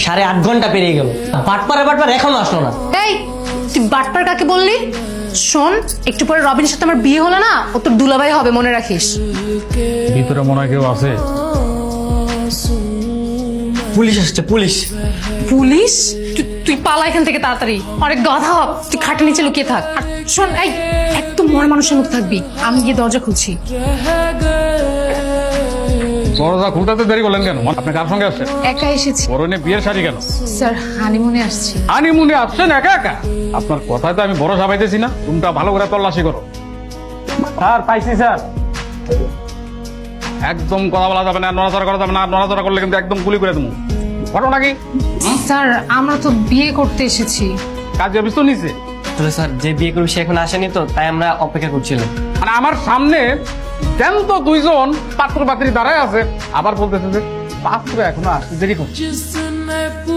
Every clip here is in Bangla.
8.5 ঘন্টা পেরিয়ে গেল, বাটপার এখনো আসলো না। এই তুই বাটপার কাকে বললি? শোন, একটু পরে রবিনের সাথে আমার বিয়ে হলো না, ও তোর দুলাভাই হবে, মনে রাখিস। ভিতরে মনে হয় কেউ আছে। পুলিশ আসছে, পুলিশ। পুলিশ? তুই পালা এখান থেকে তাড়াতাড়ি, অনেক গাধা হব, তুই খাটের নিচে লুকিয়ে থাক। আর শোন, এই একদম মরা মানুষের মতো থাকবি, আমি গিয়ে দরজা খুলছি। দরজা খুলতে দেরি করলেন কেন? আপনি কার সঙ্গে আসছেন? একা এসেছি পরনে বিয়ের শাড়ি কেন? স্যার, হানিমুনে আসছি। হানিমুনে আসছেন একা একা? আপনার কথায় তো আমি ভরসা পাইতেছি না। রুমটা ভালো করে তল্লাশি করো। স্যার, পাইছি স্যার। একদম কথা বলা যাবে না, নড়াচড়া করা যাবে না। নড়াচড়া করলে কিন্তু একদম গুলি করে দেবো। ঘটনা কি? স্যার, আমরা তো বিয়ে করতে এসেছি। কাজে অফিস তো নিচে। আসলে স্যার, যে বিয়ে করবে সে এখন আসেনি তো, তাই আমরা অপেক্ষা করছিলাম। মানে আমার সামনে জ্যান্ত দুইজন পাত্র পাত্রী দাঁড়ায় আছে, আবার বলতেছে যে পাত্র এখনো আসতে দেরি করছে।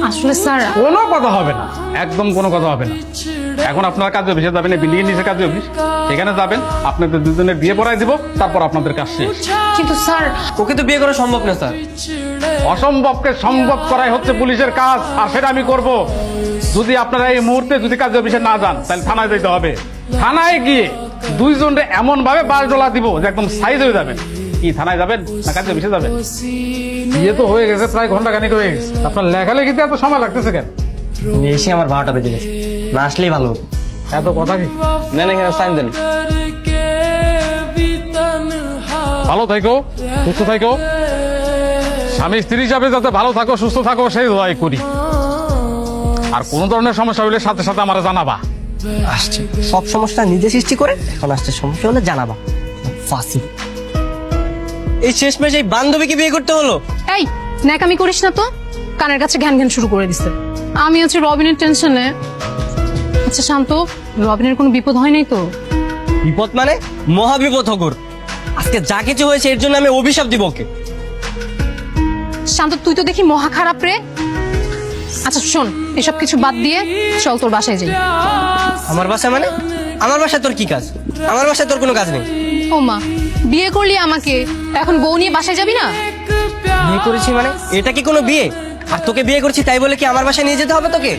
আসলে স্যার, কোনো কথা হবে না, একদম কোনো কথা হবে না। এখন আপনার কাজে অফিসে যাবেন, বিল্ডিং এর নিচে কাজে অফিস, সেখানে যাবেন। আপনাদের দুজনের বিয়ে পড়াই দিব, তারপর আপনাদের কাজ শেষ। কিন্তু স্যার, ওকে তো বিয়ে করা সম্ভব না স্যার। অসম্ভবকে সম্ভব করাই হচ্ছে পুলিশের কাজ, আর সেটা আমি করব। যদি আপনারা এই মুহূর্তে যদি কাজে অফিসে না যান, তাহলে থানায় যেতে হবে। থানায় গিয়ে দুইজনরে এমন ভাবে বাস ডলা দিব যে একদম সাইজ হয়ে যাবেন। কি থানায় যাবেন না কাজে অফিসে যাবেন? বিয়ে তো হয়ে গেছে, প্রায় ঘন্টা খানিক হয়ে গেছে। আপনার লেখালেখিতে এত সময় লাগতেছে কেন? এসে আমার 12টা বেজে গেছে, না আসলেই ভালো হতো। এত কথা কি? না না, এখানে সাইন দেন। ভালো থাকো, সুস্থ থাকো। স্বামী স্ত্রী হিসাবে যাতে ভালো থাকো, সুস্থ থাকো, সেই দোয়াই করি। আর কোন ধরনের সমস্যা হলে সাথে সাথে আমার জানাবা। আসছে সব সমস্যা নিজে সৃষ্টি করে, এখন আসছে সমস্যা হলে জানাবা। ফাঁসি। এই শেষমেশ এই বান্ধবীকে বিয়ে করতে হলো। এই ন্যাকামি করিস না তো, কানের কাছে ঘ্যান ঘ্যান শুরু করে দিছে। আমি হচ্ছে রবিনের টেনশনে। আচ্ছা শান্ত, রবিনের কোনো বিপদ হয় নাই তো? বিপদ মানে মহা বিপদ হগর। আজকে যা কিছু হয়েছে এর জন্য আমি অভিশাপ দিব ওকে। শান্ত, তুই তো দেখি মহা খারাপ রে। আচ্ছা শোন, এসব কিছু বাদ দিয়ে চল তোর বাসায় যাই। আমার বাসায় মানে? আমার বাসায় তোর কি কাজ? আমার বাসায় তোর কোনো কাজ নেই। ও মা, বিয়ে করলি আমাকে, এখন বউ নিয়ে বাসায় যাবি না? বিয়ে করেছি মানে এটা কি কোনো বিয়ে? আর তোকে বিয়ে করছি তাই বলে কি আমার বাসায় নিয়ে যেতে হবে তোকে?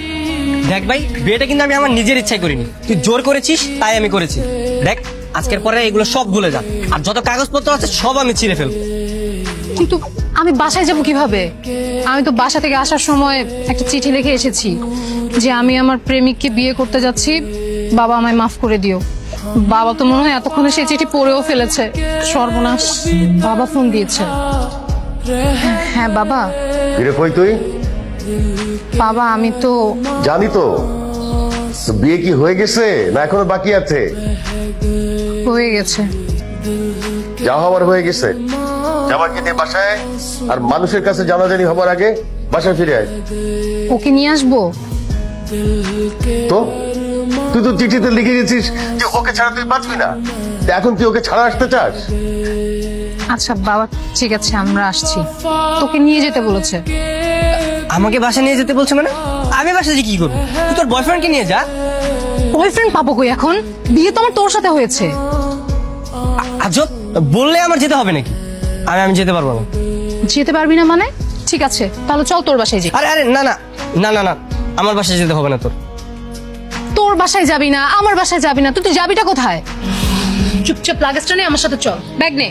দেখ ভাই, বিয়েটা কিন্তু আমি আমার নিজের ইচ্ছায় করিনি, তুই জোর করেছিস তাই আমি করেছি। দেখ, আজকের পরে এগুলো সব ভুলে যা, আর যত কাগজপত্র আছে সব আমি ছিঁড়ে ফেলবো। কিন্তু আমি বাসায় যাব কিভাবে? আমি তো বাসা থেকে আসার সময় একটা চিঠি লিখে এসেছি যে আমি আমার প্রেমিককে বিয়ে করতে যাচ্ছি, বাবা আমায় মাফ করে দিও। বাবা তো মনে হয় এতক্ষণে সেই চিঠি পড়েও ফেলেছে। সর্বনাশ, বাবা ফোন দিয়েছে। হ্যাঁ বাবা। ফিরে কই তুই? বাবা আমি তো জানি তো। তো বিয়ে কি হয়ে গেছে না এখনো বাকি আছে? হয়ে গেছে। যা হওয়ার হয়ে গেছে। জামাইকে নিয়ে বাসায়, আর মানুষের কাছে জানাজানি হবার আগে বাসায় ফিরে আয়। ওকে নিয়ে আসবো? তো তুই তো চিঠিতে লিখে গেছিস যে ওকে ছাড়া তুই বাঁচবি না, তা এখন তুই ওকে ছাড়া আসতে চাস? আচ্ছা বাবা, ঠিক আছে আমরা আসছি। তোকে নিয়ে যেতে বলেছে। আমাকে বাসায় নিয়ে যেতে বলছে মানে? আমি বাসায় যে কি করবো? তুই তোর বয়ফ্রেন্ডকে নিয়ে যা। বয়ফ্রেন্ড পাবো কই এখন? বিয়ে তো আমার তোর সাথে হয়েছে। আজব, বললে আমার যেতে হবে নাকি? আমি যেতে পারবো না। যেতে পারবি না মানে? ঠিক আছে তাহলে চল তোর বাসায় যাই। আরে আরে না না না না না, আমার বাসায় যেতে হবে না তোর। তোর বাসায় যাবি না, আমার বাসায় যাবি না, তুই যাবিটা কোথায়? চুপচাপ লাগেজটা নিয়ে আমার সাথে চল, ব্যাগ নে।